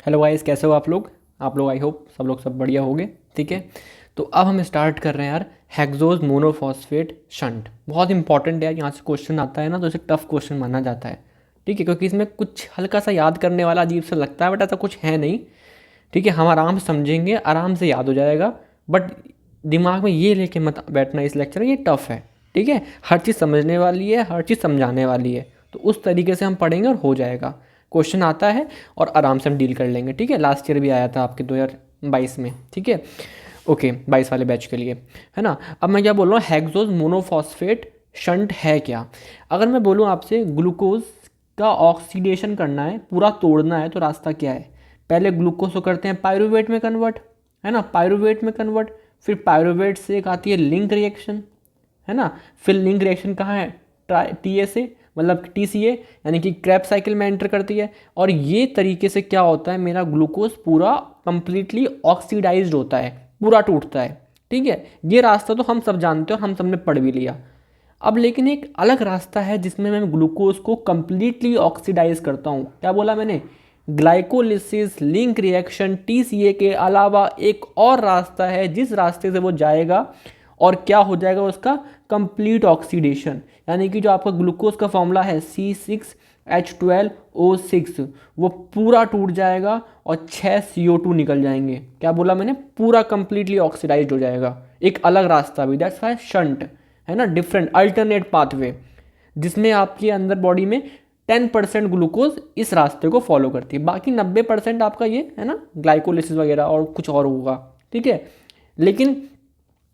Hello guys, कैसे हो आप लोग आई होप सब लोग सब बढ़िया होंगे। ठीक है, तो अब हम स्टार्ट कर रहे हैं यार। हेक्सोज मोनोफॉस्फेट शंट बहुत इंपॉर्टेंट है यार। यहाँ से क्वेश्चन आता है ना तो इसे टफ क्वेश्चन माना जाता है। ठीक है, क्योंकि इसमें कुछ हल्का सा याद करने वाला अजीब सा लगता है, बट ऐसा कुछ है नहीं। ठीक है, हम आराम से समझेंगे, आराम से याद हो जाएगा। बट दिमाग में ये लेके मत बैठना इस लेक्चर में, ये टफ है। ठीक है, हर चीज़ समझने वाली है, हर चीज़ समझाने वाली है, तो उस तरीके से हम पढ़ेंगे और हो जाएगा। क्वेश्चन आता है और आराम से हम डील कर लेंगे। ठीक है, लास्ट ईयर भी आया था आपके 2022 में। ठीक है, ओके, 22 वाले बैच के लिए, है ना। अब मैं क्या बोल रहा हूँ, हेक्सोज मोनोफॉस्फेट शंट है क्या। अगर मैं बोलूँ आपसे ग्लूकोज का ऑक्सीडेशन करना है, पूरा तोड़ना है, तो रास्ता क्या है। पहले ग्लूकोज को करते हैं पायरुवेट में कन्वर्ट, है ना, पायरुवेट में कन्वर्ट। फिर पायरुवेट से एक आती है लिंक रिएक्शन, है ना। फिर लिंक रिएक्शन कहाँ है, TSA मतलब TCA यानी कि क्रैब साइकिल में एंटर करती है। और ये तरीके से क्या होता है, मेरा ग्लूकोज पूरा कंप्लीटली ऑक्सीडाइज्ड होता है, पूरा टूटता है। ठीक है, ये रास्ता तो हम सब जानते हैं और हम सब ने पढ़ भी लिया। अब लेकिन एक अलग रास्ता है जिसमें मैं ग्लूकोज को कंप्लीटली ऑक्सीडाइज करता हूँ। क्या बोला मैंने, ग्लाइकोलिसिस लिंक रिएक्शन TCA के अलावा एक और रास्ता है जिस रास्ते से वो जाएगा और क्या हो जाएगा उसका कंप्लीट ऑक्सीडेशन। यानी कि जो आपका ग्लूकोज का फॉर्मूला है C6H12O6 वो पूरा टूट जाएगा और 6 CO2 निकल जाएंगे। क्या बोला मैंने, पूरा कंप्लीटली ऑक्सीडाइज हो जाएगा। एक अलग रास्ता भी, दैट्स वाई शंट, है ना, डिफरेंट अल्टरनेट पाथवे, जिसमें आपके अंदर बॉडी में 10% ग्लूकोज इस रास्ते को फॉलो करती है, बाकी 90% आपका ये है ना ग्लाइकोलिसिस वगैरह और कुछ और होगा। ठीक है, लेकिन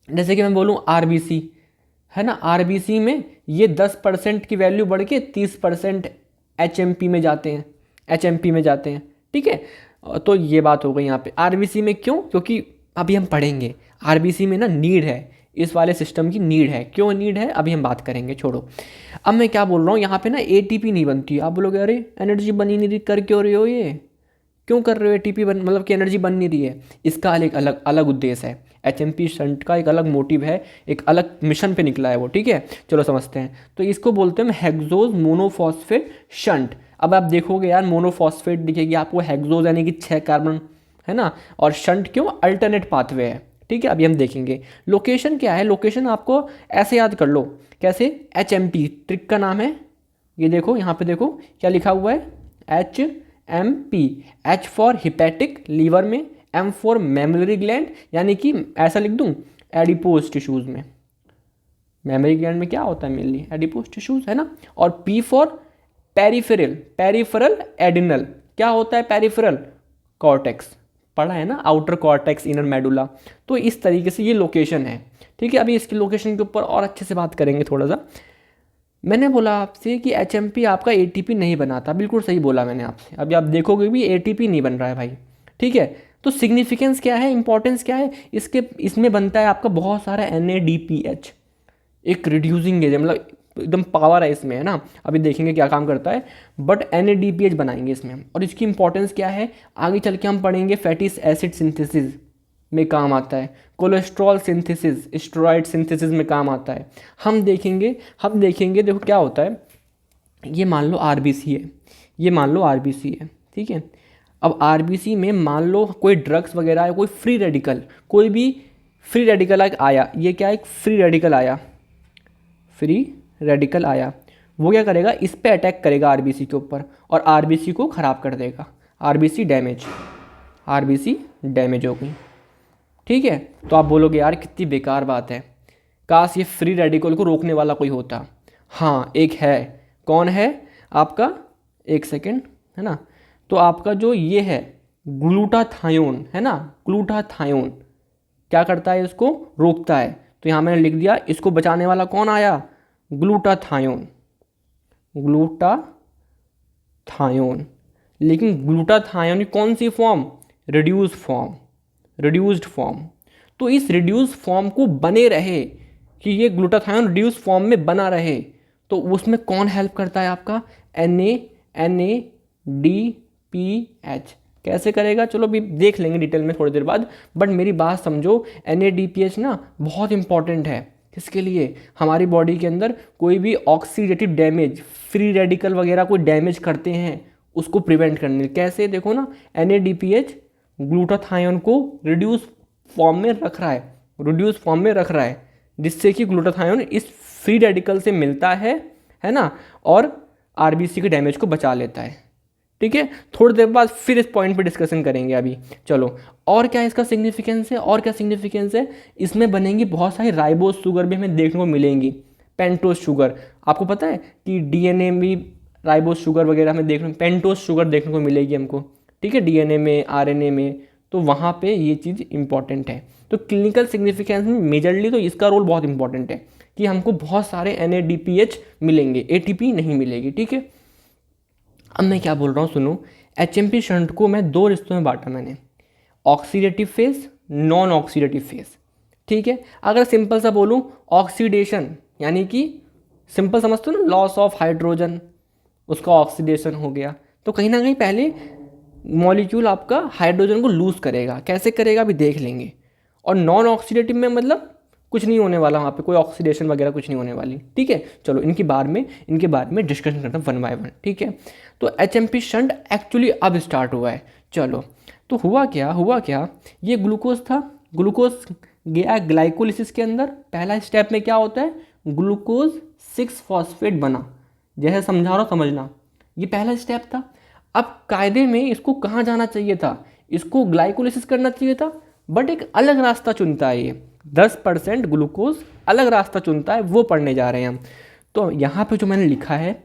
जैसे कि मैं बोलूँ RBC, है ना, RBC में ये 10% की वैल्यू बढ़ के 30% HMP में जाते हैं, HMP में जाते हैं। ठीक है, तो ये बात हो गई यहाँ पे। RBC में क्यों, क्योंकि अभी हम पढ़ेंगे RBC में ना नीड है, इस वाले सिस्टम की नीड है। क्यों नीड है अभी हम बात करेंगे, छोड़ो। अब मैं क्या बोल रहा हूँ, यहाँ पे ना ATP नहीं बनती। आप बोलोगे अरे एनर्जी बनी नहीं रही, कर क्यों रहे हो, ये क्यों कर रहे हो, ATP बन मतलब कि एनर्जी बन नहीं रही है। इसका एक अलग अलग उद्देश्य है। HMP शंट का एक अलग मोटिव है, एक अलग मिशन पे निकला है वो। ठीक है, चलो समझते हैं। तो इसको बोलते हैं हेक्सोज मोनोफॉस्फेट शंट। अब आप देखोगे यार, मोनोफॉस्फेट दिखेगी आपको, हेक्सोज यानी कि 6 कार्बन, है ना, और शंट क्यों, अल्टरनेट पाथवे है। ठीक है, अभी हम देखेंगे लोकेशन क्या है। लोकेशन आपको ऐसे याद कर लो, कैसे, HMP ट्रिक का नाम है। ये देखो यहाँ पे, देखो क्या लिखा हुआ है, HMP। H for hepatic, liver में, M फॉर मेमोरी ग्लैंड, यानी कि ऐसा लिख दूं एडिपोज टिश्यूज में। मेमोरी ग्लैंड में क्या होता है, मेनली एडिपोज टिश्यूज, है ना। और P for peripheral, peripheral adrenal, क्या होता है पेरिफेरल, कॉर्टेक्स, पढ़ा है ना, आउटर कॉर्टेक्स इनर मेडुला। तो इस तरीके से ये लोकेशन है। ठीक है, अभी इसकी लोकेशन के ऊपर और अच्छे से बात करेंगे थोड़ा सा। मैंने बोला आपसे कि HMP आपका ATP नहीं बनाता, बिल्कुल सही बोला मैंने आपसे। अभी आप देखोगे भी ATP नहीं बन रहा है भाई। ठीक है, तो सिग्निफिकेंस क्या है, इंपॉर्टेंस क्या है इसके, इसमें बनता है आपका बहुत सारा NADPH, एक रिड्यूसिंग एजेंट, मतलब एकदम पावर है इसमें, है ना। अभी देखेंगे क्या काम करता है, बट NADPH बनाएंगे इसमें। और इसकी इंपॉर्टेंस क्या है, आगे चल के हम पढ़ेंगे। फैटी एसिड सिंथेसिस में काम आता है, कोलेस्ट्रॉल सिंथेसिस, स्टेरॉइड सिंथेसिस में काम आता है। हम देखेंगे देखो क्या होता है। ये मान लो RBC है, ये मान लो RBC है। ठीक है, अब RBC में मान लो कोई ड्रग्स वगैरह है, कोई फ्री रेडिकल, कोई भी फ्री रेडिकल आया, ये क्या, एक फ्री रेडिकल आया, फ्री रेडिकल आया, वो क्या करेगा, इस पे अटैक करेगा RBC के ऊपर और RBC को ख़राब कर देगा। RBC डैमेज, RBC डैमेज हो गई। ठीक है, तो आप बोलोगे यार कितनी बेकार बात है, काश ये फ्री रेडिकल को रोकने वाला कोई होता। हाँ एक है, कौन है आपका, एक सेकेंड, है ना। तो आपका जो ये है ग्लूटाथायोन, है ना, ग्लूटाथायोन क्या करता है, इसको रोकता है। तो यहाँ मैंने लिख दिया, इसको बचाने वाला कौन आया, ग्लूटाथायोन, ग्लूटाथायोन। लेकिन ग्लूटाथायोन की कौन सी form, reduced form, reduced form. तो इस रिड्यूस्ड फॉर्म को बने रहे, कि ये ग्लूटाथायोन रिड्यूस्ड फॉर्म में बना रहे, तो उसमें कौन हेल्प करता है आपका, NADPH। कैसे करेगा, चलो अभी देख लेंगे डिटेल में थोड़ी देर बाद, बट मेरी बात समझो। NADPH ना बहुत इंपॉर्टेंट है, किसके लिए, हमारी बॉडी के अंदर कोई भी ऑक्सीडेटिव डैमेज, फ्री रेडिकल वगैरह कोई डैमेज करते हैं, उसको प्रिवेंट करने। कैसे, देखो ना, NADPH ग्लूटाथायोन को रिड्यूस फॉर्म में रख रहा है, रिड्यूस फॉर्म में रख रहा है, जिससे कि ग्लूटाथायोन इस फ्री रेडिकल से मिलता है ना, और आरबीसी के डैमेज को बचा लेता है। ठीक है, थोड़ी देर बाद फिर इस पॉइंट पे डिस्कशन करेंगे अभी। चलो, और क्या इसका सिग्निफिकेंस है, और क्या सिग्निफिकेंस है, इसमें बनेंगी बहुत सारी राइबोज शुगर भी हमें देखने को मिलेंगी, पेंटोज शुगर। आपको पता है कि डीएनए में राइबोज शुगर वगैरह हमें देखने, पेंटोज शुगर देखने को मिलेगी हमको। ठीक है, डीएनए में, आरएनए में, तो वहाँ पे ये चीज़ इंपॉर्टेंट है। तो क्लिनिकल सिग्निफिकेंस में मेजरली तो इसका रोल बहुत इंपॉर्टेंट है कि हमको बहुत सारे NADPH मिलेंगे, ATP नहीं मिलेगी। ठीक है, अब मैं क्या बोल रहा हूँ सुनो। HMP शंट को मैं 2 रिश्तों में बांटा मैंने, oxidative phase, non oxidative phase. ठीक है, अगर सिंपल सा बोलूँ, ऑक्सीडेशन यानी कि सिंपल समझते हो ना, लॉस ऑफ हाइड्रोजन, उसका ऑक्सीडेशन हो गया। तो कहीं ना कहीं पहले मॉलिक्यूल आपका हाइड्रोजन को लूज करेगा, कैसे करेगा अभी देख लेंगे। और नॉन ऑक्सीडेटिव में मतलब कुछ नहीं होने वाला, वहाँ पे कोई ऑक्सीडेशन वगैरह कुछ नहीं होने वाली। ठीक है, चलो इनके बारे में डिस्कशन करते हैं वन बाय वन। ठीक है, तो HMP शंट एक्चुअली अब स्टार्ट हुआ है। चलो, तो हुआ क्या, ये ग्लूकोज था, ग्लूकोज गया ग्लाइकोलिसिस के अंदर। पहला स्टेप में क्या होता है, ग्लूकोज 6 फॉस्फेट बना, जैसे समझा रहा हूँ समझना, ये पहला स्टेप था। अब कायदे में इसको कहाँ जाना चाहिए था, इसको ग्लाइकोलिसिस करना चाहिए था, बट एक अलग रास्ता चुनता है ये, 10% ग्लूकोज अलग रास्ता चुनता है, वो पढ़ने जा रहे हैं हम। तो यहाँ पे जो मैंने लिखा है,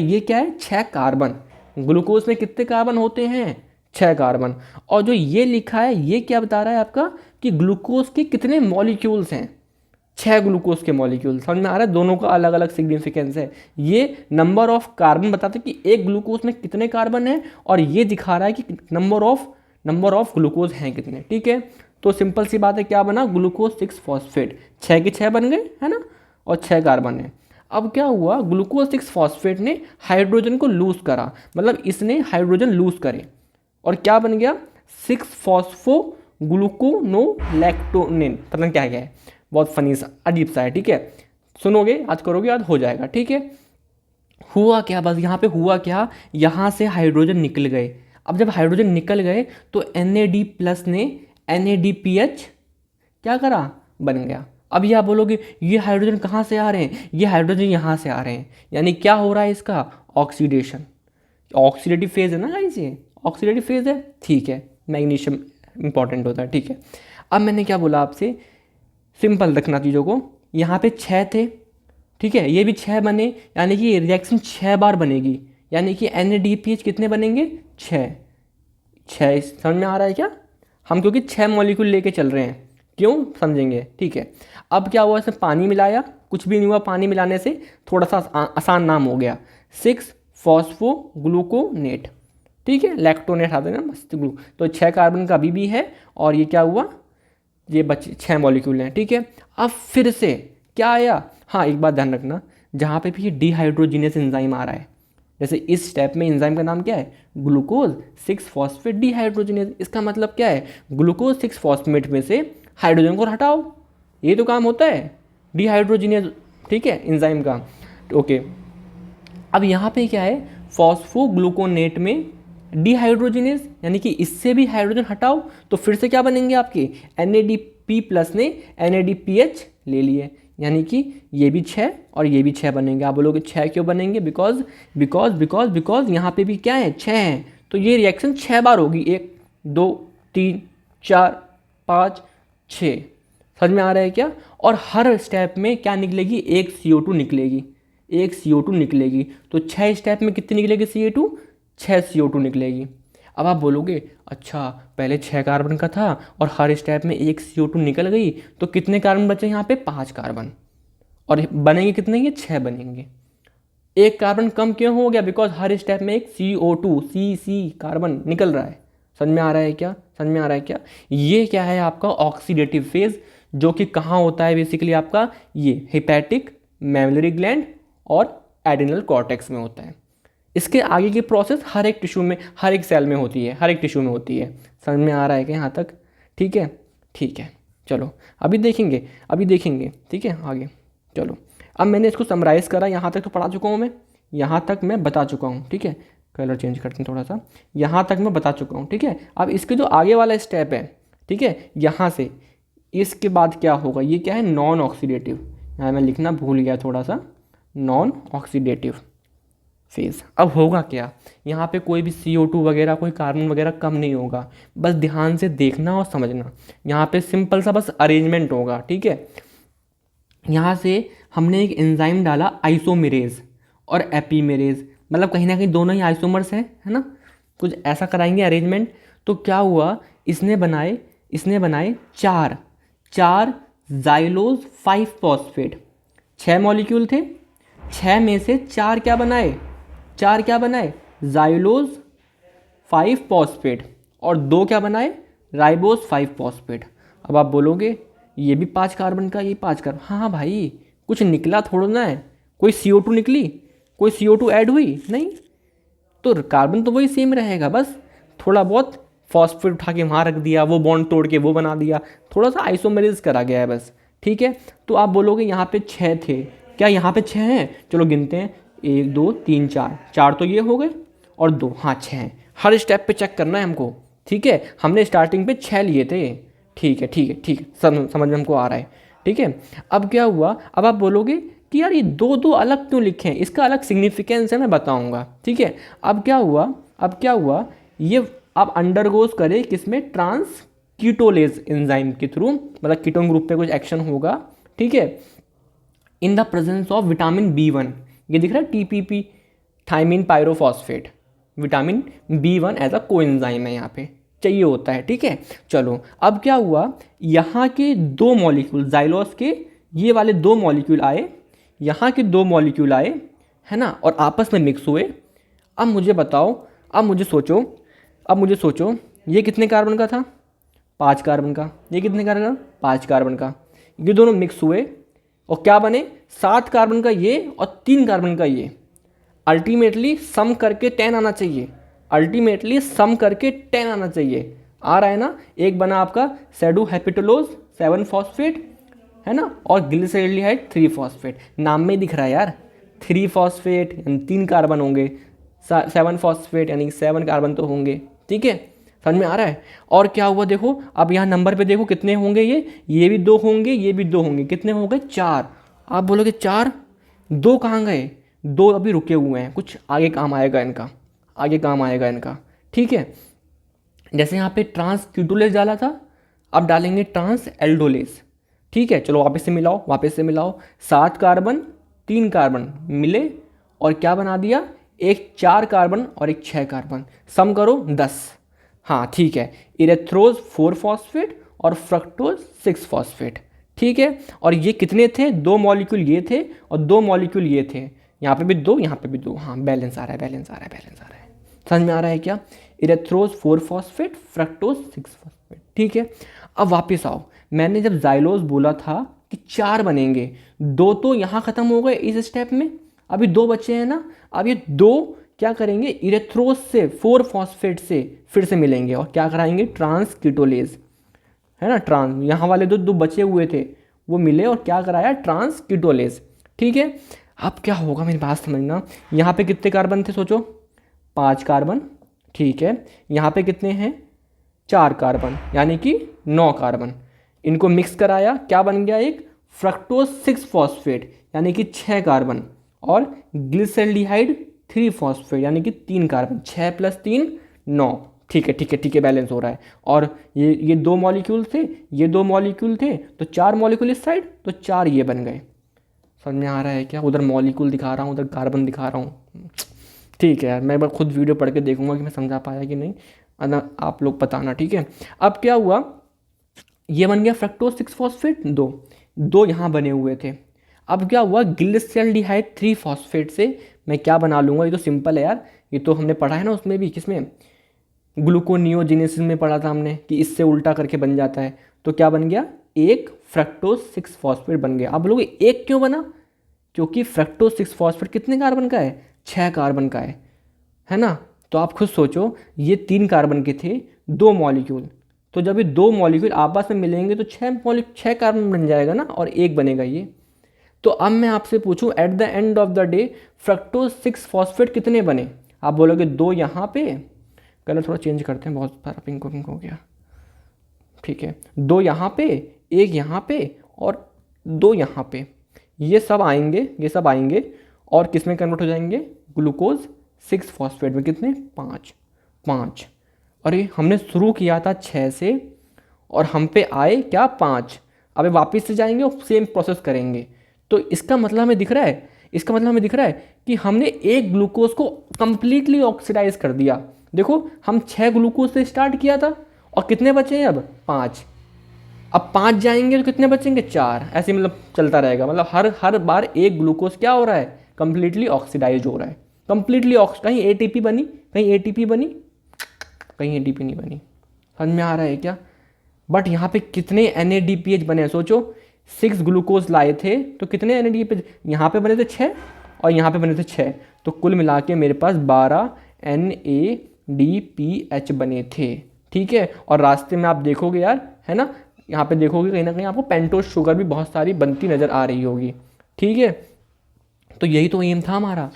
ये क्या है, 6 कार्बन। ग्लूकोज में कितने कार्बन होते हैं, 6 कार्बन। और जो ये लिखा है, ये क्या बता रहा है आपका कि ग्लूकोज के कितने मॉलिक्यूल्स हैं, 6 ग्लूकोज के मॉलिक्यूल। समझ में आ रहा है, दोनों का अलग अलग सिग्निफिकेंस है। ये नंबर ऑफ कार्बन बताते हैं कि एक ग्लूकोज में कितने कार्बन हैं, और ये दिखा रहा है कि नंबर ऑफ ग्लूकोज हैं कितने। ठीक है, तो सिंपल सी बात है, क्या बना, ग्लूकोज 6 फॉस्फेट, 6 के 6 बन गए, है ना, और 6 कार्बन है। अब क्या हुआ, ग्लूकोज 6 फॉस्फेट ने हाइड्रोजन को लूज करा, मतलब इसने हाइड्रोजन लूज करे, और क्या बन गया, 6 फॉस्फो ग्लूकोनोलैक्टोनिन, पता नहीं क्या है, बहुत फनी सा, अजीब सा है। ठीक है, सुनोगे, आज करोगे, याद हो जाएगा। ठीक है, हुआ क्या, बस यहाँ पे हुआ क्या, यहाँ से हाइड्रोजन निकल गए। अब जब हाइड्रोजन निकल गए तो NAD+ ने NADPH क्या करा, बन गया। अब यह बोलोगे ये हाइड्रोजन कहाँ से आ रहे हैं, ये हाइड्रोजन यहाँ से आ रहे हैं, यानी क्या हो रहा है इसका, ऑक्सीडेशन। ऑक्सीडेटिव फेज है ना गाइस, ये ऑक्सीडेटिव फेज है। ठीक है, मैग्नीशियम इंपॉर्टेंट होता है। ठीक है, अब मैंने क्या बोला आपसे, सिंपल रखना चीज़ों को। यहाँ पे 6 थे, ठीक है, ये भी 6 बने, यानी कि रिएक्शन 6 बार बनेगी, यानी कि NADPH कितने बनेंगे, 6। समझ में आ रहा है क्या, हम क्योंकि 6 मॉलिक्यूल लेके चल रहे हैं, क्यों समझेंगे। ठीक है, अब क्या हुआ, इसमें पानी मिलाया, कुछ भी नहीं हुआ, पानी मिलाने से थोड़ा सा आसान नाम हो गया, 6 फॉस्फोग्लूकोनेट। ठीक है, लैक्टोनेट आते हैं ना, मस्त ग्लू, तो 6 कार्बन का भी है, और ये क्या हुआ, ये बचे 6 मॉलिक्यूल हैं। ठीक है, अब फिर से क्या आया, हाँ एक बात ध्यान रखना, जहाँ पे भी ये डिहाइड्रोजिनेस एंजाइम आ रहा है, जैसे इस स्टेप में एंजाइम का नाम क्या है, ग्लूकोज 6 फॉस्फेट डिहाइड्रोजिनेस। इसका मतलब क्या है, ग्लूकोज 6 फॉस्फेट में से हाइड्रोजन को हटाओ, ये तो काम होता है डिहाइड्रोजिनेस। ठीक है, एंजाइम का। ओके, अब यहाँ पे क्या है, फॉस्फोग्लूकोनेट में डिहाइड्रोजिनेस, यानी कि इससे भी हाइड्रोजन हटाओ, तो फिर से क्या बनेंगे आपके, NADP+ ने NADPH ले लिए, यानी कि ये भी 6 और ये भी 6 बनेंगे। आप बोलोगे 6 क्यों बनेंगे, बिकॉज यहाँ पे भी क्या है, 6 है, तो ये रिएक्शन 6 बार होगी, 1 2 3 4 5 6। समझ में आ रहा है क्या, और हर स्टेप में क्या निकलेगी, एक CO2 निकलेगी, एक CO2 निकलेगी, तो 6 स्टेप में कितनी निकलेगी CO2, 6 CO2 निकलेगी। अब आप बोलोगे अच्छा पहले 6 कार्बन का था और हर स्टेप में एक CO2 निकल गई, तो कितने कार्बन बचे यहाँ पे, 5 कार्बन, और बनेंगे कितने, ये 6 बनेंगे। एक कार्बन कम क्यों हो गया, बिकॉज हर स्टेप में एक CO2 C कार्बन निकल रहा है। समझ में आ रहा है क्या, समझ में आ रहा है क्या, ये क्या है आपका ऑक्सीडेटिव फेज, जो कि कहाँ होता है बेसिकली आपका, ये हेपेटिक, मैमलरी ग्लैंड और एड्रिनल कॉर्टेक्स में होता है। इसके आगे की प्रोसेस हर एक टिश्यू में, हर एक सेल में होती है, हर एक टिश्यू में होती है। समझ में आ रहा है क्या यहाँ तक, ठीक है, ठीक है, चलो अभी देखेंगे, ठीक है आगे। चलो अब मैंने इसको समराइज़ करा, यहाँ तक तो पढ़ा चुका हूँ मैं, यहाँ तक मैं बता चुका हूँ, ठीक है। कलर चेंज करते हैं थोड़ा सा, यहाँ तक मैं बता चुका हूँ, ठीक है। अब इसके जो आगे वाला स्टेप है, ठीक है, यहाँ से इसके बाद क्या होगा, ये क्या है, नॉन ऑक्सीडेटिव, यहाँ मैं लिखना भूल गया थोड़ा सा, नॉन ऑक्सीडेटिव फेज। अब होगा क्या, यहाँ पे कोई भी CO2 वगैरह, कोई कार्बन वगैरह कम नहीं होगा, बस ध्यान से देखना और समझना। यहाँ पे सिंपल सा बस अरेंजमेंट होगा, ठीक है। यहाँ से हमने एक एंजाइम डाला आइसोमेरेज और एपीमेरेज, मतलब कहीं ना कहीं दोनों ही आइसोमर्स हैं, है ना, कुछ ऐसा कराएंगे अरेंजमेंट। तो क्या हुआ, इसने बनाए चार जाइलोज 5 फॉस्फेट, 6 मॉलिक्यूल थे, 6 में से चार क्या बनाए जाइलोज 5 फॉस्फेट, और 2 क्या बनाए राइबोज 5 फॉस्फेट। अब आप बोलोगे ये भी 5 कार्बन का, ये 5 कार्बन, हाँ भाई कुछ निकला थोड़ा ना है, कोई CO2 निकली, कोई CO2 ऐड हुई नहीं, तो कार्बन तो वही सेम रहेगा, बस थोड़ा बहुत फॉस्फेट उठा के वहाँ रख दिया, वो बॉन्ड तोड़ के वो बना दिया, थोड़ा सा आइसोमेरेज करा गया है बस, ठीक है। तो आप बोलोगे यहाँ पे 6 थे, क्या यहाँ पे 6 हैं, चलो गिनते हैं, 1 2 3 4 तो ये हो गए और 2, हाँ 6 हैं। हर स्टेप पे चेक करना है हमको, ठीक है। हमने स्टार्टिंग पे 6 लिए थे, ठीक है, समझ में हमको आ रहा है, ठीक है। अब क्या हुआ, अब आप बोलोगे कि यार ये दो अलग क्यों लिखे हैं, इसका अलग सिग्निफिकेंस है, मैं बताऊंगा, ठीक है। अब क्या हुआ, ये अब अंडरगोज करे किसमें, ट्रांस कीटोलेज एंजाइम के थ्रू, मतलब कीटोन ग्रुप पे कुछ एक्शन होगा, ठीक है, in the presence of vitamin B1, ये दिख रहा है TPP, thiamine pyrophosphate, vitamin B1 as a coenzyme है, यहाँ पे चाहिए होता है, ठीक है। चलो अब क्या हुआ, यहाँ के 2 मॉलिक्यूल जाइलोस के, ये वाले 2 मॉलिक्यूल आए, यहाँ के 2 मॉलिक्यूल आए, है ना, और आपस में मिक्स हुए। अब मुझे बताओ, अब मुझे सोचो ये कितने कार्बन का था, 5 कार्बन का, ये कितने कार्बन का, 5 कार्बन का, ये दोनों मिक्स हुए और क्या बने, 7 कार्बन का ये और 3 कार्बन का ये। अल्टीमेटली सम करके 10 आना चाहिए, आ रहा है ना। एक बना आपका सेडू हेपिटोलोज 7 फॉस्फेट, है ना, और ग्लिसरेल्डिहाइड 3 फॉस्फेट, नाम में दिख रहा है यार, 3 फॉस्फेट यानी 3 कार्बन होंगे, 7 फॉस्फेट यानी 7 कार्बन तो होंगे, ठीक है, समझ में आ रहा है। और क्या हुआ देखो, अब यहाँ नंबर पे देखो कितने होंगे, ये भी 2 होंगे, ये भी 2 होंगे, कितने हो गए 4। आप बोलोगे 4, 2 कहाँ गए, 2 अभी रुके हुए हैं, कुछ आगे काम आएगा इनका, ठीक है। जैसे यहाँ पे ट्रांस कीटोलेज डाला था, अब डालेंगे ट्रांस एल्डोलेज, ठीक है। चलो वापस से मिलाओ, 7 कार्बन 3 कार्बन मिले और क्या बना दिया, एक 4 कार्बन और एक 6 कार्बन, सम करो 10, हाँ ठीक है, इरेथ्रोज 4 फॉस्फेट और फ्रक्टोज 6 फॉस्फेट, ठीक है। और ये कितने थे, 2 मॉलिक्यूल ये थे और 2 मॉलिक्यूल ये थे, यहाँ पे भी 2, यहाँ पे भी 2, हाँ बैलेंस आ रहा है, समझ में आ रहा है क्या, इरेथ्रोज 4 फॉस्फेट, फ्रक्टोज 6 फॉस्फेट, ठीक है। अब वापस आओ, मैंने जब जाइलोज बोला था कि 4 बनेंगे, 2 तो यहाँ खत्म हो गए इस स्टेप में, अभी 2 बचे हैं ना। अब ये 2 क्या करेंगे, इरेथ्रोज से 4 फॉस्फेट से फिर से मिलेंगे और क्या कराएंगे, ट्रांस कीटोलेज, है ना, ट्रांस, यहाँ वाले 2 बचे हुए थे वो मिले और क्या कराया, ट्रांस कीटोलेज, ठीक है। अब क्या होगा, मेरी बात समझना, यहाँ पे कितने कार्बन थे सोचो, 5 कार्बन, ठीक है। यहाँ पे कितने हैं, 4 कार्बन, यानी कि 9 कार्बन, इनको मिक्स कराया, क्या बन गया, एक फ्रक्टोज 6 फॉस्फेट यानी कि 6 कार्बन, और ग्लिसरेल्डिहाइड 3 फॉस्फेट यानी कि 3 कार्बन, 6 + 3 9, ठीक है, बैलेंस हो रहा है। और ये 2 मॉलिक्यूल थे, ये 2 मॉलिक्यूल थे, तो 4 मॉलिक्यूल इस साइड, तो 4 ये बन गए, समझ में आ रहा है क्या, उधर मॉलिक्यूल दिखा रहा हूँ, उधर कार्बन दिखा रहा हूँ, ठीक है यार, मैं एक बार खुद वीडियो पढ़ के देखूंगा कि मैं समझा पाया कि नहीं, आप लोग बताना, ठीक है। अब क्या हुआ, ये बन गया फ्रक्टोज 6 फॉस्फेट, 2 यहाँ बने हुए थे। अब क्या हुआ, ग्लिसरेल्डिहाइड 3 फॉस्फेट से मैं क्या बना लूँगा, ये तो सिंपल है यार, ये तो हमने पढ़ा है ना, उसमें भी किसमें, ग्लूकोनियोजेनेसिस में पढ़ा था हमने कि इससे उल्टा करके बन जाता है। तो क्या बन गया, एक फ्रक्टोज 6 फॉस्फेट बन गया। अब लोग एक क्यों बना, क्योंकि फ्रक्टोज 6 फॉस्फेट कितने कार्बन का है, 6 कार्बन का है ना। तो आप खुद सोचो, ये 3 कार्बन के थे, 2 मॉलिक्यूल, तो जब ये 2 मॉलिक्यूल आपस में मिलेंगे तो 6 कार्बन बन जाएगा ना, और एक बनेगा ये। तो अब मैं आपसे पूछूं, at the end of the day fructose 6 phosphate कितने बने, आप बोलोगे 2 यहाँ पे, कलर थोड़ा चेंज करते हैं, बहुत सारा पिंक पिंक हो गया, ठीक है, 2 यहाँ पे, 1 यहाँ पे और 2 यहाँ पे, ये सब आएंगे और किस में कन्वर्ट हो जाएंगे, ग्लूकोज 6 फॉस्फेट में। कितने, 5। अरे हमने शुरू किया था 6 से और हम पे आए क्या, 5। अब वापस से जाएंगे और सेम प्रोसेस करेंगे। तो इसका मतलब हमें दिख रहा है, कि हमने एक ग्लूकोज को कंप्लीटली ऑक्सीडाइज कर दिया। देखो हम 6 ग्लूकोज से स्टार्ट किया था और कितने बचे हैं अब, 5। अब 5 जाएंगे तो कितने बचेंगे, 4। ऐसे मतलब चलता रहेगा, मतलब हर बार एक ग्लूकोज क्या हो रहा है, कंप्लीटली ऑक्सीडाइज हो रहा है, कंप्लीटली कहीं एटीपी बनी, कहीं एटीपी नहीं बनी। समझ में आ रहा है क्या? बट यहाँ पे कितने NADPH बने हैं, सोचो 6 ग्लूकोज लाए थे तो कितने NADPH, यहाँ पे बने थे 6 और यहाँ पे बने थे 6, तो कुल मिला के मेरे पास 12 NADPH बने थे, ठीक है। और रास्ते में आप देखोगे यार, है ना, यहाँ पे देखोगे कहीं ना कहीं आपको पेंटोज शुगर भी बहुत सारी बनती नज़र आ रही होगी, ठीक है। तो यही तो एम था हमारा,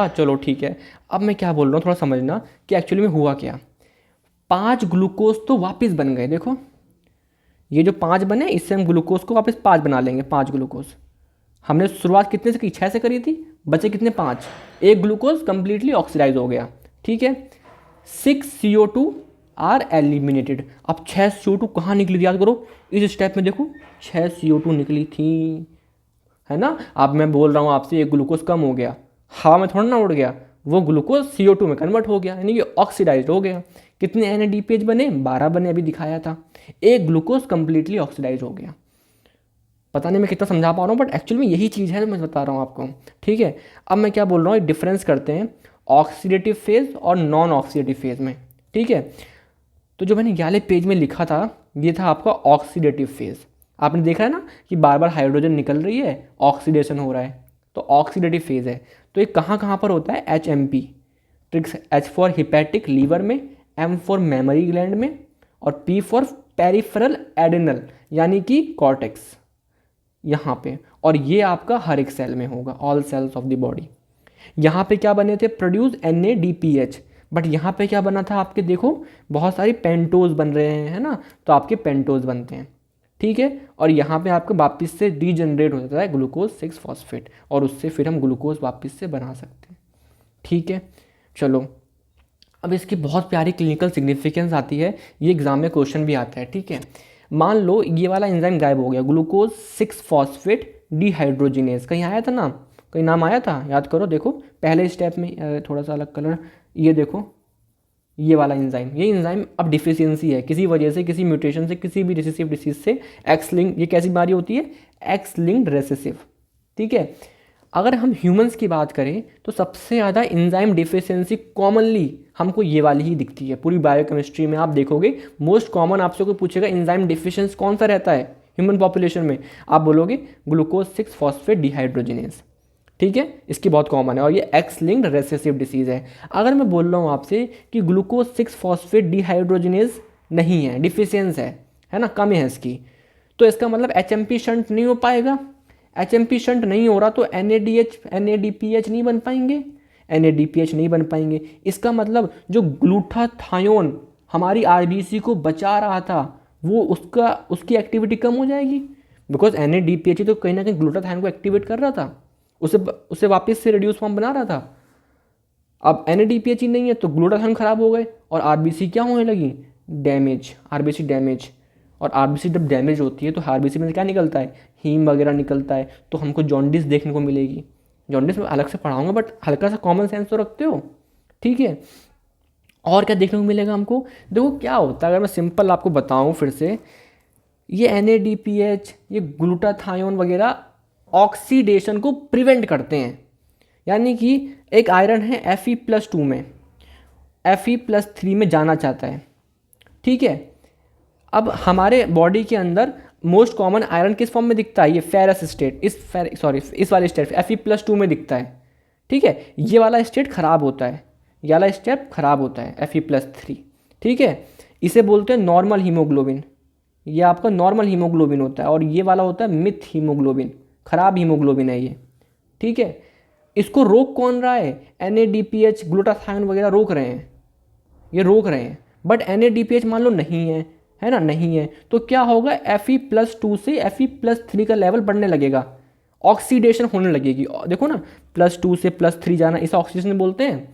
चलो ठीक है। अब मैं क्या बोल रहा हूँ थोड़ा समझना कि एक्चुअली में हुआ क्या। 5 ग्लूकोज तो वापस बन गए, देखो ये जो 5 बने, इससे हम ग्लूकोज को वापस 5 बना लेंगे। 5 ग्लूकोज हमने शुरुआत कितने से की, 6 से करी थी, बचे कितने, 5। एक ग्लूकोज कंप्लीटली ऑक्सीडाइज हो गया, ठीक है। 6 CO2 आर एलिमिनेटेड। अब 6 CO2 कहाँ निकली थी, याद करो, इस स्टेप में देखो 6 CO2 निकली थी, है ना। अब मैं बोल रहा हूँ आपसे, एक ग्लूकोज कम हो गया, हवा में थोड़ा ना उड़ गया, वो ग्लूकोज CO2 में कन्वर्ट हो गया, यानी कि ऑक्सीडाइज हो गया। कितने NADPH बने, 12 बने, अभी दिखाया था। एक ग्लूकोज कंप्लीटली ऑक्सीडाइज हो गया। पता नहीं मैं कितना समझा पा रहा हूँ, बट एक्चुअली में यही चीज़ है, मैं बता रहा हूँ आपको, ठीक है। अब मैं क्या बोल रहा हूँ, डिफरेंस करते हैं ऑक्सीडेटिव फेज और नॉन ऑक्सीडेटिव फेज में, ठीक है। तो जो मैंने ये वाले पेज में लिखा था, ये था आपका ऑक्सीडेटिव फेज। आपने देखा है ना कि बार बार हाइड्रोजन निकल रही है, ऑक्सीडेशन हो रहा है, तो ऑक्सीडेटिव फेज है। तो ये कहाँ कहाँ पर होता है, HMP tricks, H for hepatic liver में, M फॉर मेमोरी ग्लैंड में, और P फॉर पेरिफेरल एडेनल यानी कि कॉर्टेक्स यहाँ पे। और ये आपका हर एक सेल में होगा, all cells of the body. यहाँ पे क्या बने थे, प्रोड्यूस NADPH, बट यहाँ पे क्या बना था आपके, देखो बहुत सारी पेंटोज बन रहे हैं, है ना, तो आपके पेंटोज बनते हैं, ठीक है। और यहाँ पे आपका वापस से डीजनरेट हो जाता है ग्लूकोज 6 फॉस्फेट, और उससे फिर हम ग्लूकोज वापस से बना सकते हैं, ठीक है। चलो अब इसकी बहुत प्यारी क्लिनिकल सिग्निफिकेंस आती है, ये एग्जाम में क्वेश्चन भी आता है, ठीक है। मान लो ये वाला एंजाइम गायब हो गया, ग्लूकोज 6 फॉस्फेट डिहाइड्रोजिनेज, कहीं आया था नाम, कहीं नाम आया था, याद करो। देखो पहले स्टेप में, थोड़ा सा अलग कलर, ये देखो ये वाला एंजाइम, ये एंजाइम अब डिफिशियंसी है किसी वजह से, किसी म्यूटेशन से, किसी भी रिसेसिव डिसीज से, एक्स लिंक, ये कैसी बीमारी होती है, एक्स लिंक्ड रेसेसिव, ठीक है। अगर हम ह्यूमंस की बात करें तो सबसे ज़्यादा एंजाइम डिफिशियंसी कॉमनली हमको ये वाली ही दिखती है। पूरी बायोकेमिस्ट्री में आप देखोगे मोस्ट कॉमन आपसे कोई पूछेगा एंजाइम डिफिशियंसी कौन सा रहता है ह्यूमन पॉपुलेशन में, आप बोलोगे ग्लूकोज 6 फॉस्फेट डिहाइड्रोजिनेज, ठीक है। इसकी बहुत कॉमन है और ये एक्स लिंक्ड रेसेसिव डिसीज़ है। अगर मैं बोल रहा हूँ आपसे कि ग्लूकोज 6 फॉस्फेट डिहाइड्रोजिनेज नहीं है, डिफिशियंस है ना, कम है इसकी, तो इसका मतलब HMP शंट नहीं हो पाएगा। HMP शंट नहीं हो रहा तो NADPH नहीं बन पाएंगे, NADPH नहीं बन पाएंगे। इसका मतलब जो ग्लूटाथायोन हमारी RBC को बचा रहा था, वो उसकी एक्टिविटी कम हो जाएगी, बिकॉज NADPH तो कहीं ना कहीं ग्लूटाथायोन को एक्टिवेट कर रहा था, उसे वापस से रिड्यूस फॉर्म बना रहा था। अब NADPH ही नहीं है तो ग्लूटाथायोन खराब हो गए और RBC क्या होने लगी, डैमेज, RBC डैमेज। और RBC जब डैमेज होती है तो RBC में क्या निकलता है, हीम वगैरह निकलता है, तो हमको जॉन्डिस देखने को मिलेगी। जॉन्डिस में अलग से पढ़ाऊंगा, बट हल्का सा कॉमन सेंस तो रखते हो, ठीक है। और क्या देखने को मिलेगा हमको, देखो क्या होता है, अगर मैं सिंपल आपको बताऊं फिर से, ये NADPH, ये ग्लूटाथायोन वगैरह ऑक्सीडेशन को प्रिवेंट करते हैं। यानी कि एक आयरन है Fe+2 में, Fe+3 में जाना चाहता है, ठीक है। अब हमारे बॉडी के अंदर मोस्ट कॉमन आयरन किस फॉर्म में दिखता है, ये फेरस स्टेट, इस वाले स्टेट Fe+2 में दिखता है, ठीक है। ये वाला स्टेट खराब होता है, ये वाला स्टेप खराब होता है Fe+3, ठीक है। इसे बोलते हैं नॉर्मल हीमोग्लोबिन, ये आपका नॉर्मल हीमोग्लोबिन होता है, और ये वाला होता है मिथ हीमोग्लोबिन, खराब हीमोग्लोबिन है ये, ठीक है। इसको रोक कौन रहा है? NADPH, ग्लूटाथायोन वगैरह रोक रहे हैं, ये रोक रहे हैं। बट NADPH मान लो नहीं है ना, नहीं है, तो क्या होगा, Fe+2 से Fe+3 का लेवल बढ़ने लगेगा, ऑक्सीडेशन होने लगेगी। देखो ना, +2 से +3 जाना, इसे ऑक्सीडेशन बोलते हैं।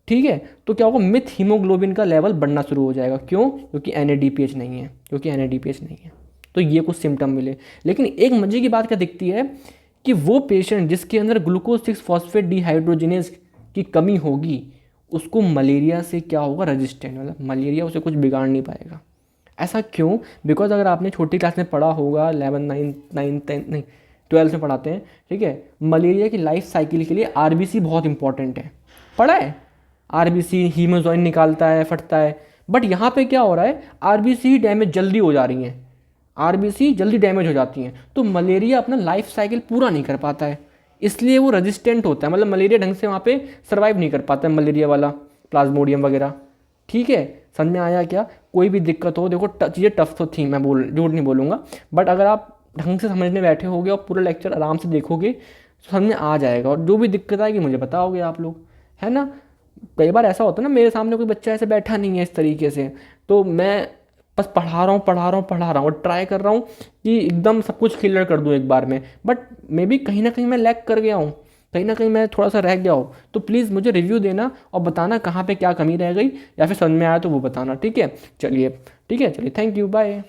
ठीक है, तो क्या होगा, मिथ हीमोग्लोबिन का लेवल बढ़ना शुरू हो जाएगा। क्यों? क्योंकि NADPH नहीं है, क्योंकि NADPH नहीं है। तो ये कुछ सिम्टम मिले। लेकिन एक मजे की बात क्या दिखती है कि वो पेशेंट जिसके अंदर ग्लूकोज 6 फॉस्फेट डिहाइड्रोजिनेज की कमी होगी, उसको मलेरिया से क्या होगा, रेजिस्टेंट, मतलब मलेरिया उसे कुछ बिगाड़ नहीं पाएगा। ऐसा क्यों? बिकॉज अगर आपने छोटी क्लास में पढ़ा होगा, 11, 9, 10 नहीं 12 में पढ़ाते हैं, ठीक है, मलेरिया की लाइफ साइकिल के लिए RBC बहुत इंपॉर्टेंट है। पढ़ा है? RBC हीमोजोइन निकालता है, फटता है। बट यहाँ पे क्या हो रहा है, RBC डैमेज जल्दी हो जा रही हैं, RBC जल्दी डैमेज हो जाती हैं, तो मलेरिया अपना लाइफ साइकिल पूरा नहीं कर पाता है, इसलिए वो रेजिस्टेंट होता है। मतलब मलेरिया ढंग से वहाँ पे सर्वाइव नहीं कर पाता है, मलेरिया वाला प्लाज्मोडियम वगैरह। ठीक है, समझ में आया क्या? कोई भी दिक्कत हो, देखो चीज़ें टफ तो थी, मैं झूठ नहीं बोलूँगा, बट अगर आप ढंग से समझने बैठे होगे और पूरा लेक्चर आराम से देखोगे तो समझ में आ जाएगा। और जो भी दिक्कत आएगी मुझे बताओगे आप लोग, है ना। कई बार ऐसा होता है ना, मेरे सामने कोई बच्चा ऐसे बैठा नहीं है इस तरीके से, तो मैं बस पढ़ा रहा हूँ और ट्राई कर रहा हूँ कि एकदम सब कुछ क्लियर कर दूँ एक बार में। बट मे बी कहीं ना कहीं मैं लैग कर गया हूँ, कहीं ना कहीं मैं थोड़ा सा रह गया हूँ। तो प्लीज़ मुझे रिव्यू देना और बताना कहाँ पे क्या कमी रह गई, या फिर समझ में आया तो वो बताना। ठीक है, चलिए, ठीक है, चलिए, थैंक यू, बाय।